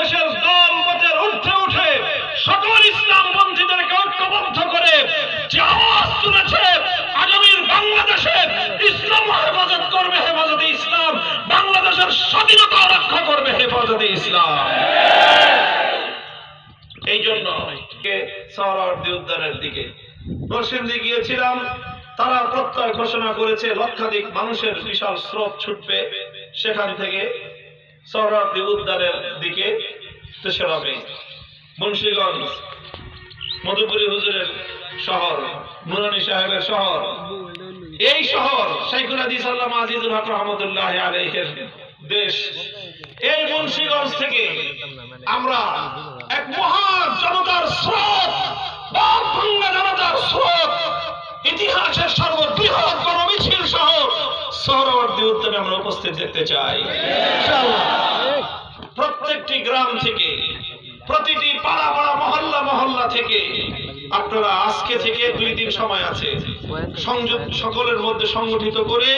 দেশের দল মতের ঊর্ধ্বে উঠে সকল ইসলামপন্থীদেরকে ঐক্যবদ্ধ করে যে আওয়াজ তুলেছে, আগামীর বাংলাদেশে ইসলাম হেফাজত করবে হেফাজতে ইসলাম, বাংলাদেশের স্বাধীনতা রক্ষা করবে হেফাজতে ইসলাম। এই জন্য সোহরাওয়ার্দী উদ্যানের দিকে নরসিংদী গিয়েছিলাম, তারা প্রত্যয় ঘোষণা করেছে লক্ষাধিক মানুষের বিশাল স্রোত ছুটবে সেখান থেকে সোহরাওয়ার্দী উদ্যানের দিকে। 3রা মে মুন্সিগঞ্জ মধুপুরী হুজুরের শহর, নুরানী সাহেবের শহর, এই শহর শাইখুল হাদিস আল্লামা আজিজুল হক রহমতুল্লাহ আলাইহির দেশ। এই মুন্সিগঞ্জ থেকে আমরা এক মহান জনতার স্রোত, বামভাঙ্গা জনতার স্রোত, ইতিহাসের সর্ববৃহৎ গণমিছিল সহ সোহরাওয়ার্দী উদ্যানে আমরা উপস্থিত দেখতে চাই ইনশাআল্লাহ। প্রত্যেকটি গ্রাম থেকে, প্রতিটি পাড়া পাড়া মহল্লা মহল্লা থেকে আপনারা আজকে থেকে 2 দিন সময় আছে, সংযোগ সকলের মধ্যে সংগঠিত করে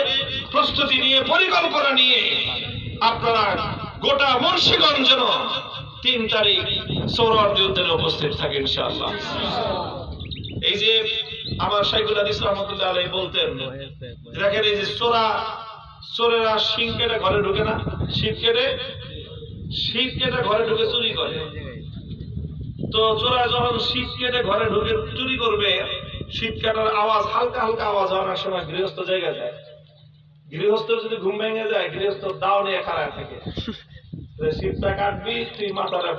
প্রস্তুতি নিয়ে পরিকল্পনা নিয়ে আপনারা গোটা মুন্সিগঞ্জ যেন 3 তারিখ সোহরাওয়ার্দী উদ্যানে উপস্থিত থাকে ইনশাআল্লাহ। এই যে আমার শাইখুল হাদিস রহমতুল্লাহ আলাইহি বলতেন, দেখেন এই যে চোরেরা শিং কেটে ঘরে ঢুকে না, শিং কেটে ঘরে ঢুকে চুরি করে। তো চোরা যখন শীত কেটে ঘরে ঢুকে চুরি করবে, শীত কাটার আওয়াজ, হালকা হালকা আওয়াজ হওয়ার সময় গৃহস্থ জায়গা যায়। গৃহস্থর যদি ঘুম ভেঙে যায়, গৃহস্থ দাও নিয়ে খাড়ায় থাকে, শীতটা কাটবি, তুই মাথাটা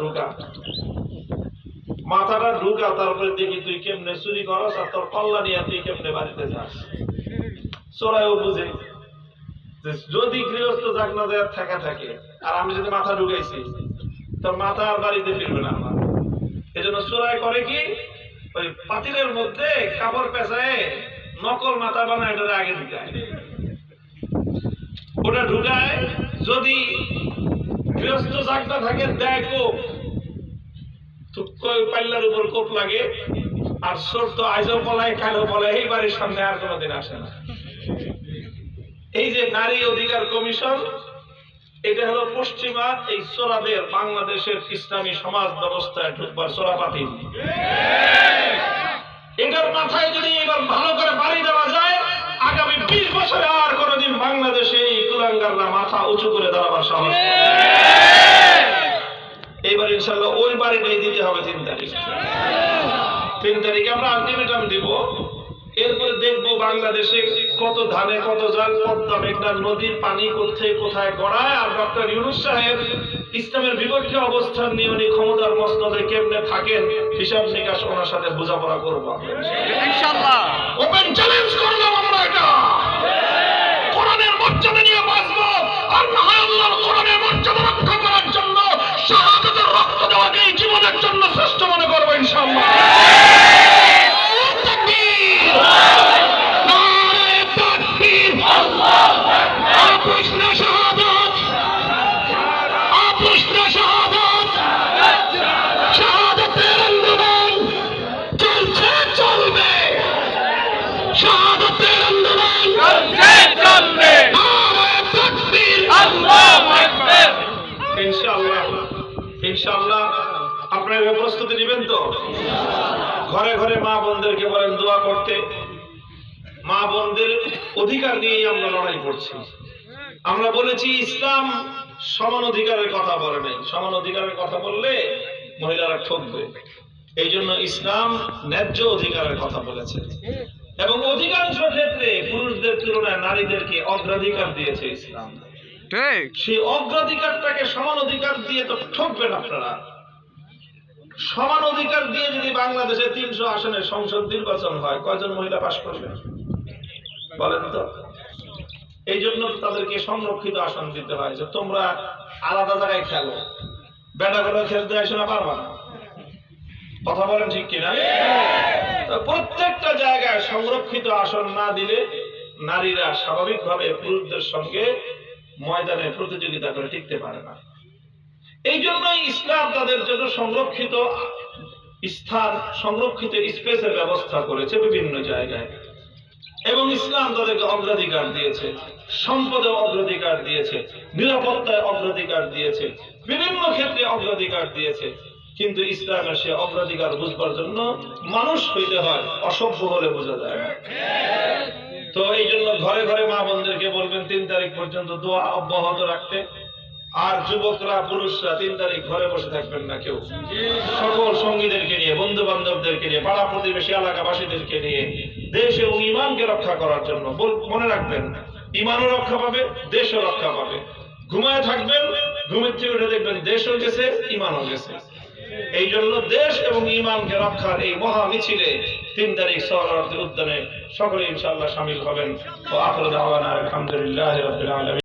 ঢুকা, তারপরে দেখি তুই কেমনে চুরি করস, আর তোর কল্লা নিয়ে তুই কেমনে বাড়িতে যাস। চোরাইও বুঝে যদি গৃহস্থ জাগনা যায় থাকা থাকে, আর আমি যদি মাথা ঢুকাইছি, তোর মাথা আর বাড়িতে ফিরবে না আমার। এই জন্য চোরাই করে কি, ওই পাতিলের মধ্যে কাপড় পেঁচায় নকল মাথা বানায়, এটা আগে ঢুকায়, ওটা ঢুকায়। যদি গৃহস্থ জাগনা থাকে, দেয় কোপ, পাল্লার উপর কোপ লাগে, আর চোর তো আজও পলায় কালো পলায়, এই বাড়ির সামনে আর কোনোদিন আসে না। এই যে নারী অধিকার কমিশন, এটা হলো পশ্চিমা এই চোরাদের বাংলাদেশের ইসলামী সমাজ ব্যবস্থায় ঢুকবার চোরাপাতি। এটার মাথায় যদি এবার ভালো করে বাড়ি দেওয়া যায়, আগামী 20 বছরে আর কোনোদিন বাংলাদেশে এই কুলাঙ্গাররা মাথা উঁচু করে দাঁড়াবার সাহস। এইবার ইনশাআল্লাহ ওই বাড়িটাই দিতে হবে 3 তারিখ। 3 তারিখে আমরা আলটিমেটাম দিব। এরপরে দেখবো বাংলাদেশে কত ধানে কত জাল, পদ্মা মেঘনা নদীর পানি কোথায় গড়ায়, আর ডক্টর ইউনূস সাহেব ইসলামের বিপক্ষে অবস্থান নিয়ে উনি ক্ষমতার মসনদে কেমনে থাকেন, হিসাব নিকাশ ওনার সাথে বোঝাপড়া করবো ইনশাআল্লাহ। ওপেন চ্যালেঞ্জ করলাম আমরা, এটা কোরআনের মর্যাদা নিয়ে বাঁচবো, আর না হয় আল্লাহর কোরআনের মর্যাদা রক্ষা করার জন্য শাহাদাতের রক্ত দেওয়াকেই জীবনের জন্য শ্রেষ্ঠ মনে করবো ইনশাআল্লাহ। ইনশাআল্লাহ আপনারা প্রস্তুতি নেবেন তো? ঘরে ঘরে মা বোনদেরকে বলেন দোয়া করতে। মা বোনদের অধিকার নিয়েই আমরা লড়াই করছি। আমরা বলেছি ইসলাম সমান অধিকারের কথা বলে নাই, সমান অধিকারের কথা বললে মহিলারা ঠকবে। এই জন্য ইসলাম ন্যায্য অধিকারের কথা বলেছে, এবং অধিকাংশ ক্ষেত্রে পুরুষদের তুলনায় নারীদেরকে অগ্রাধিকার দিয়েছে ইসলাম। সেই অগ্রাধিকারটাকে সমান অধিকার দিয়ে তো ঠকবেন আপনারা। সমান অধিকার দিয়ে যদি বাংলাদেশে 300 আসনে সংসদ নির্বাচন হয়, কয়জন মহিলা পাশ করবে বলেন তো? এই জন্য তাদেরকে সংরক্ষিত আসন দিতে হয়, যে তোমরা আলাদা জায়গায় খেলো, বেটাগুলো খেলতে আসে না, পারবা না। কথা বলেন ঠিক কিনা? প্রত্যেকটা জায়গায় সংরক্ষিত আসন না দিলে নারীরা স্বাভাবিকভাবে পুরুষদের সঙ্গে ময়দানে প্রতিযোগিতা করে টিকতে পারে না। এই জন্যই ইসলাম তাদের জন্য সংরক্ষিত স্থান, সংরক্ষিত স্পেসের ব্যবস্থা করেছে বিভিন্ন জায়গায়, এবং ইসলাম তাদেরকে অগ্রাধিকার দিয়েছে, সম্পদে অগ্রাধিকার দিয়েছে, নিরাপত্তায় অগ্রাধিকার দিয়েছে, বিভিন্ন ক্ষেত্রে অগ্রাধিকার দিয়েছে, কিন্তু ইসলামের সে অগ্রাধিকার বুঝবার জন্য মানুষ হইতে হয়, অসভ্য হলে বোঝা যায় না। তো এই জন্য ঘরে ঘরে মা বোনদেরকে বলবেন 3 তারিখ পর্যন্ত দোয়া অব্যাহত রাখতে। আর যুবকরা পুরুষরা 3 তারিখ ঘরে বসে থাকবেন না কেউ, সকল সঙ্গীদেরকে নিয়ে, বন্ধু বান্ধবদেরকে নিয়ে, পাড়া প্রতিবেশী এলাকাবাসীদেরকে নিয়ে দেশ এবং ইমানকে রক্ষা করার জন্য মনে রাখবেন, ইমানও রক্ষা পাবে, দেশও রক্ষা পাবে। ঘুমায় থাকবেন, ঘুমের থেকে উঠে দেখবেন দেশও গেছে, ইমানও গেছে। এই জন্য দেশ এবং ইমানকে রক্ষার এই মহা মিছিলে 3 তারিখ সোহরাওয়ার্দী উদ্যানে সকলে ইনশাআল্লাহ শামিল হবেন। ওয়া আখিরু দাওয়ানা আলহামদুলিল্লাহি রাব্বিল আলামিন।